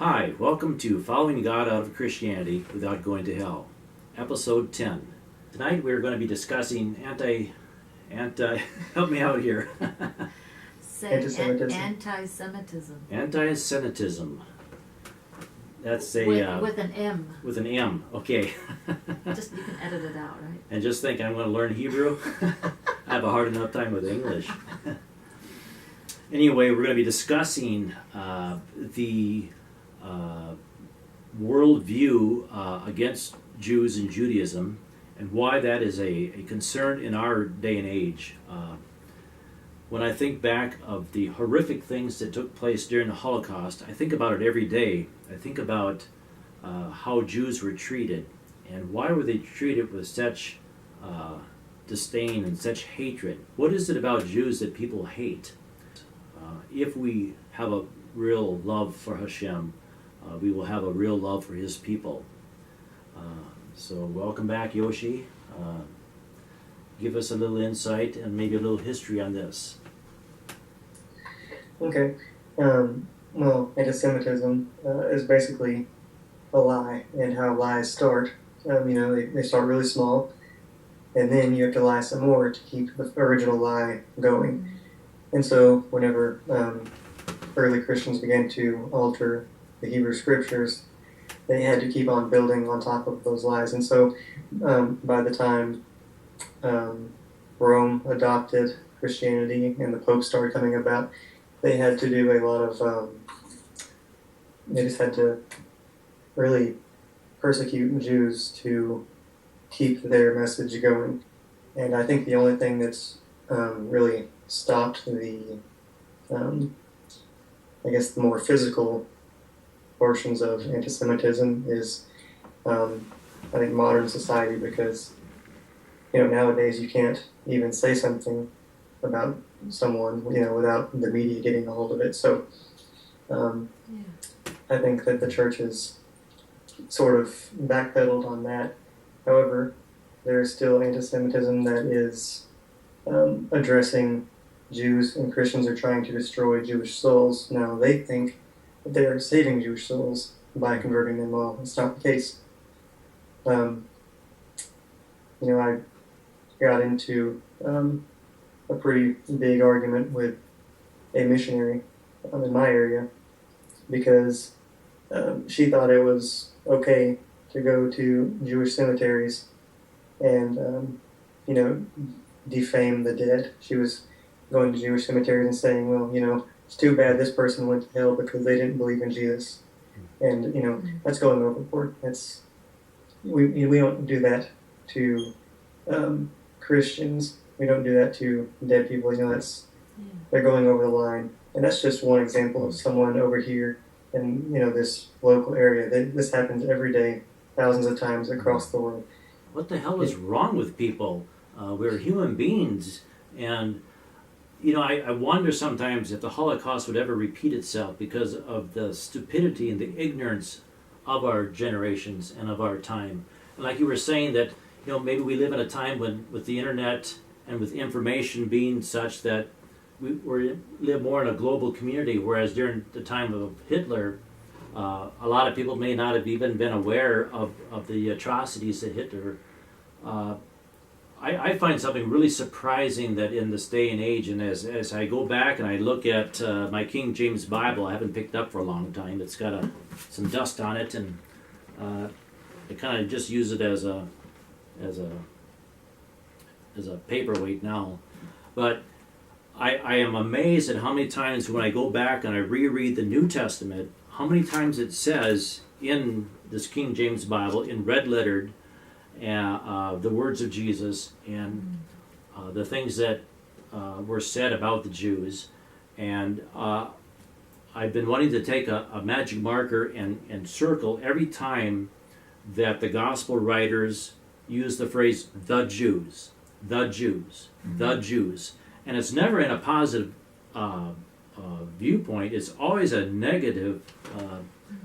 Hi, welcome to Following God Out of Christianity Without Going to Hell, Episode 10. Tonight we're going to be discussing help me out here. Anti-Semitism. Anti-Semitism. Anti-Semitism. That's a... with an M. With an M, okay. Just you can edit it out, right? And just think I'm going to learn Hebrew. I have a hard enough time with English. Anyway, we're going to be discussing the worldview against Jews and Judaism and why that is a concern in our day and age. When I think back of the horrific things that took place during the Holocaust, I think about it every day. I think about how Jews were treated and why were they treated with such disdain and such hatred. What is it about Jews that people hate? If we have a real love for Hashem, we will have a real love for His people. So welcome back, Yoshi. Give us a little insight and maybe a little history on this. Okay. Well, anti-Semitism is basically a lie, and how lies start. They start really small, and then you have to lie some more to keep the original lie going. And so whenever early Christians began to alter the Hebrew Scriptures, they had to keep on building on top of those lies. And so by the time Rome adopted Christianity and the Pope started coming about, they had to do a lot of, they just had to really persecute Jews to keep their message going. And I think the only thing that's really stopped the, the more physical portions of anti-Semitism is, I think, modern society, because, nowadays you can't even say something about someone, without the media getting a hold of it. So I think that the church has sort of backpedaled on that. However, there is still anti-Semitism that is addressing Jews, and Christians are trying to destroy Jewish souls. Now, they think that they are saving Jewish souls by converting them. Well, it's not the case. I got into a pretty big argument with a missionary in my area because she thought it was okay to go to Jewish cemeteries and, defame the dead. She was going to Jewish cemeteries and saying, well, it's too bad this person went to hell because they didn't believe in Jesus. And, that's going overboard. We don't do that to Christians. We don't do that to dead people. They're going over the line. And that's just one example of someone over here in, this local area. This happens every day, thousands of times across the world. What the hell is wrong with people? We're human beings, and I wonder sometimes if the Holocaust would ever repeat itself because of the stupidity and the ignorance of our generations and of our time. And like you were saying that, maybe we live in a time when, with the internet and with information being such that we live more in a global community, whereas during the time of Hitler, a lot of people may not have even been aware of the atrocities that Hitler. I find something really surprising that in this day and age, and as I go back and I look at my King James Bible, I haven't picked up for a long time. It's got some dust on it, and I kind of just use it as a paperweight now. But I am amazed at how many times when I go back and I reread the New Testament, how many times it says in this King James Bible, in red lettered, the words of Jesus and the things that were said about the Jews. And I've been wanting to take a magic marker and circle every time that the gospel writers use the phrase the Jews, the Jews, the Jews. And it's never in a positive viewpoint. It's always a negative,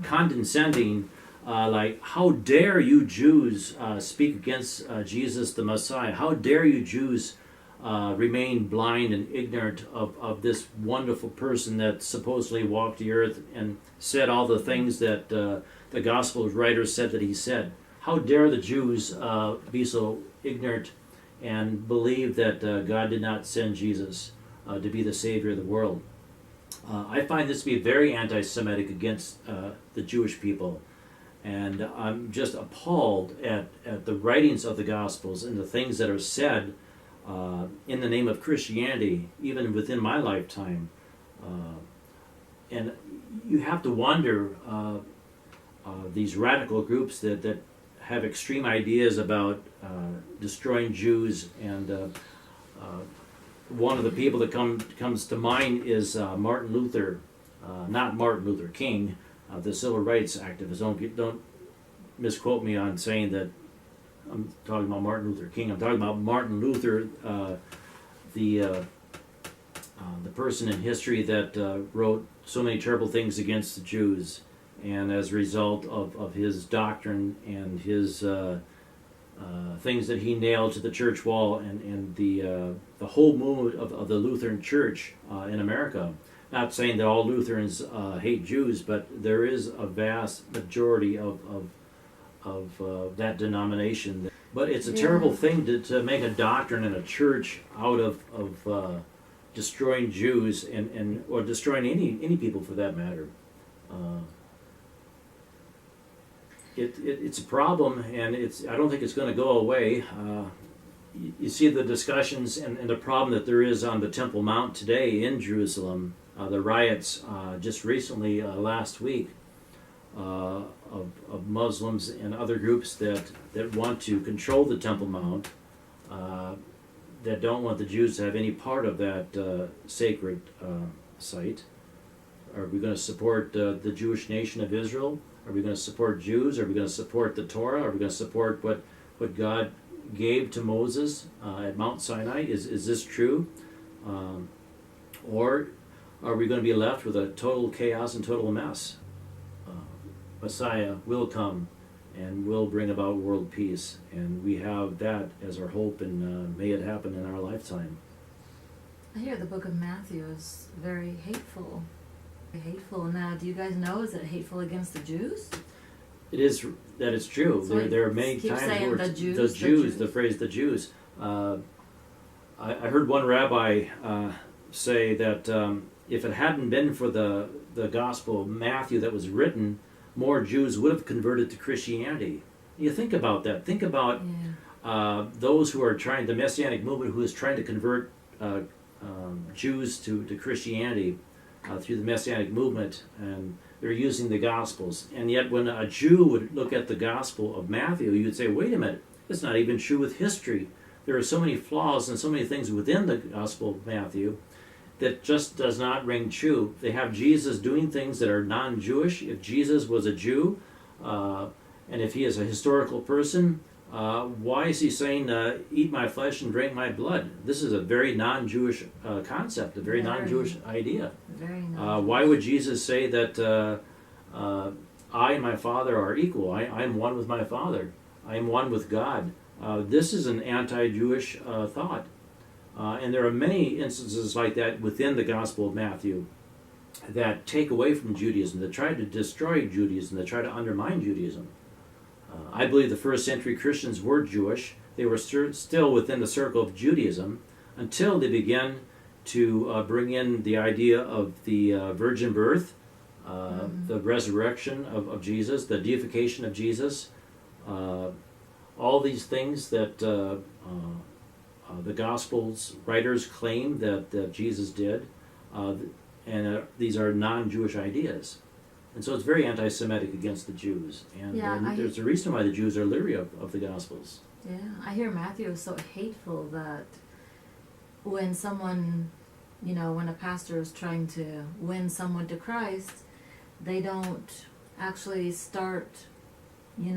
condescending, like, how dare you Jews speak against Jesus the Messiah? How dare you Jews remain blind and ignorant of this wonderful person that supposedly walked the earth and said all the things that the gospel writers said that he said. How dare the Jews be so ignorant and believe that God did not send Jesus to be the Savior of the world? I find this to be very anti-Semitic against the Jewish people. And I'm just appalled at the writings of the Gospels and the things that are said in the name of Christianity, even within my lifetime. And you have to wonder, these radical groups that have extreme ideas about destroying Jews, and one of the people that comes to mind is Martin Luther, not Martin Luther King, the civil rights activist. Don't misquote me on saying that I'm talking about Martin Luther King. I'm talking about Martin Luther, the person in history that wrote so many terrible things against the Jews, and as a result of his doctrine and his things that he nailed to the church wall, and the whole movement of the Lutheran Church in America. Not saying that all Lutherans hate Jews, but there is a vast majority of that denomination. But it's a terrible thing to make a doctrine and a church out of destroying Jews and or destroying any people for that matter. It's a problem, and I don't think it's going to go away. You see the discussions and the problem that there is on the Temple Mount today in Jerusalem. The riots just recently, last week, of Muslims and other groups that want to control the Temple Mount, that don't want the Jews to have any part of that sacred site. Are we going to support the Jewish nation of Israel? Are we going to support Jews? Are we going to support the Torah? Are we going to support what God gave to Moses at Mount Sinai? Is this true? Or are we going to be left with a total chaos and total mess? Messiah will come and will bring about world peace, and we have that as our hope, and may it happen in our lifetime. I hear the book of Matthew is very hateful. Hateful. Now, do you guys know, is it hateful against the Jews? It is, that is true. So There are many keep times saying where the it's Jews. the phrase the Jews. I heard one rabbi say that if it hadn't been for the Gospel of Matthew that was written, more Jews would have converted to Christianity. You think about that. Think about those who are trying, the Messianic movement who is trying to convert Jews to Christianity through the Messianic movement, and they're using the Gospels. And yet when a Jew would look at the Gospel of Matthew, you would say, wait a minute, it's not even true with history. There are so many flaws and so many things within the Gospel of Matthew that just does not ring true. They have Jesus doing things that are non-Jewish. If Jesus was a Jew, and if he is a historical person, why is he saying, eat my flesh and drink my blood? This is a very non-Jewish concept, a very non-Jewish idea. Very non-Jewish. Why would Jesus say that I and my Father are equal? I am one with my Father. I am one with God. This is an anti-Jewish thought. And there are many instances like that within the Gospel of Matthew that take away from Judaism, that try to destroy Judaism, that try to undermine Judaism. I believe the first century Christians were Jewish. They were still within the circle of Judaism until they began to bring in the idea of the virgin birth, the resurrection of Jesus, the deification of Jesus, all these things that the Gospels writers claim that Jesus did, and these are non-Jewish ideas. And so it's very anti-Semitic against the Jews. And there's a reason why the Jews are leery of the Gospels. Yeah, I hear Matthew is so hateful that when someone, when a pastor is trying to win someone to Christ, they don't actually start, they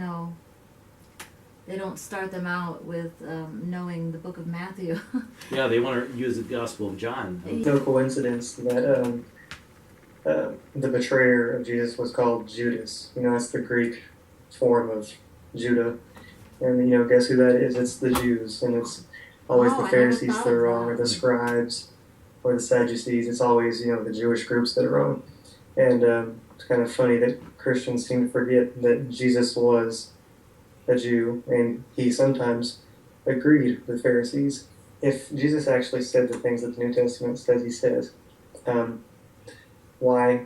don't start them out with knowing the book of Matthew. Yeah, they want to use the Gospel of John. No coincidence that the betrayer of Jesus was called Judas. That's the Greek form of Judah. And, guess who that is? It's the Jews. And it's always Oh, the I never Pharisees thought that of are wrong, or that. the scribes, or the Sadducees. It's always, the Jewish groups that are wrong. And it's kind of funny that Christians seem to forget that Jesus was a Jew, and he sometimes agreed with Pharisees. If Jesus actually said the things that the New Testament says he says, um, why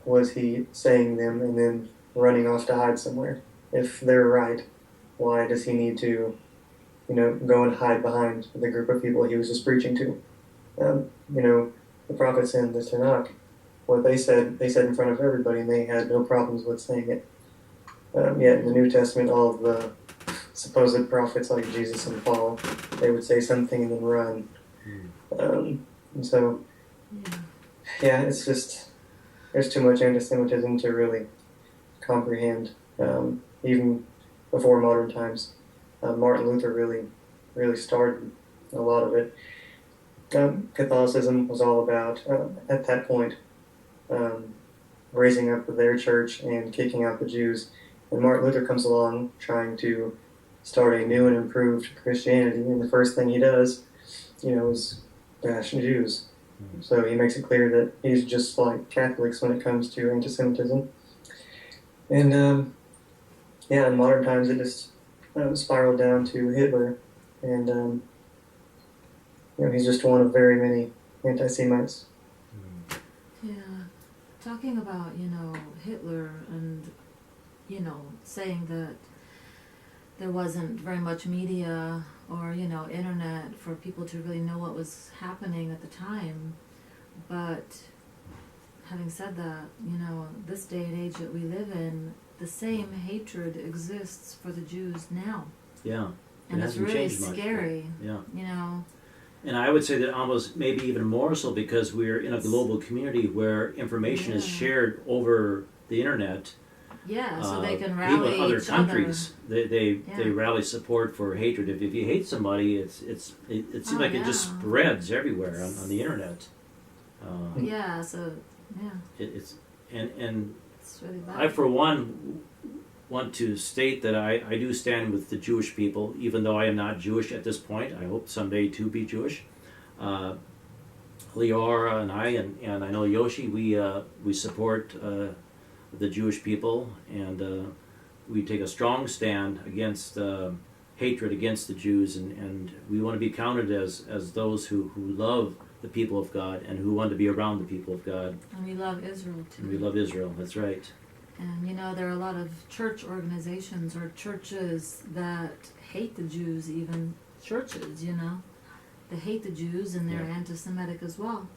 was he saying them and then running off to hide somewhere? If they're right, why does he need to, go and hide behind the group of people he was just preaching to? The prophets in the Tanakh, what they said in front of everybody, and they had no problems with saying it. Yet in the New Testament, all of the supposed prophets like Jesus and Paul, they would say something and then run. And so, Yeah. yeah, it's just, there's too much anti-Semitism to really comprehend, even before modern times. Martin Luther really started a lot of it. Catholicism was all about, at that point, raising up their church and kicking out the Jews. And Martin Luther comes along trying to start a new and improved Christianity, and the first thing he does, is bash Jews. So he makes it clear that he's just like Catholics when it comes to anti-Semitism. And in modern times it just spiraled down to Hitler, and he's just one of very many anti-Semites. Yeah. Talking about, Hitler and, saying that there wasn't very much media or, internet for people to really know what was happening at the time. But having said that, this day and age that we live in, the same hatred exists for the Jews now. Yeah. And it's hasn't really changed much, scary. yeah. And I would say that almost maybe even more so because we're in a global community where information is shared over the internet. Yeah, so they can rally even other each countries, other. they rally support for hatred. If you hate somebody, it seems like it just spreads everywhere on the internet. Yeah, so It's and it's really bad. I for one want to state that I do stand with the Jewish people, even though I am not Jewish at this point. I hope someday to be Jewish. Leora and I and I know Yoshi, we support the Jewish people, and we take a strong stand against hatred against the Jews, and we want to be counted as those who love the people of God and who want to be around the people of God. And we love Israel too. And we love Israel, that's right. And there are a lot of church organizations or churches that hate the Jews, even churches, They hate the Jews and they're anti-Semitic as well.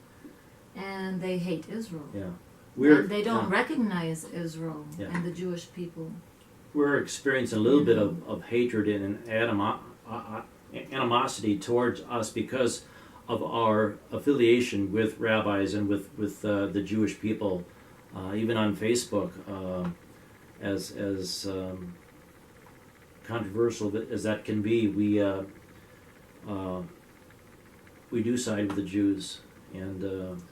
And they hate Israel. Yeah. And they don't recognize Israel and the Jewish people. We're experiencing a little bit of hatred and animosity towards us because of our affiliation with rabbis and with the Jewish people. Even on Facebook, as controversial as that can be, we do side with the Jews, and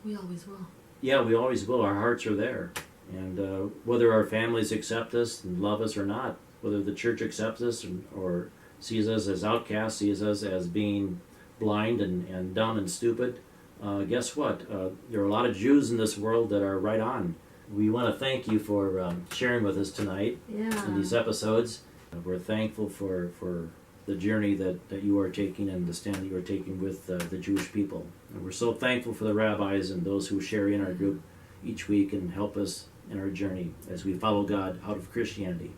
we always will. Yeah, we always will. Our hearts are there, and whether our families accept us and love us or not, whether the church accepts us or sees us as outcasts, sees us as being blind and dumb and stupid, guess what? There are a lot of Jews in this world that are right on. We want to thank you for sharing with us tonight in these episodes. We're thankful for the journey that you are taking and the stand that you are taking with the Jewish people. And we're so thankful for the rabbis and those who share in our group each week and help us in our journey as we follow God out of Christianity.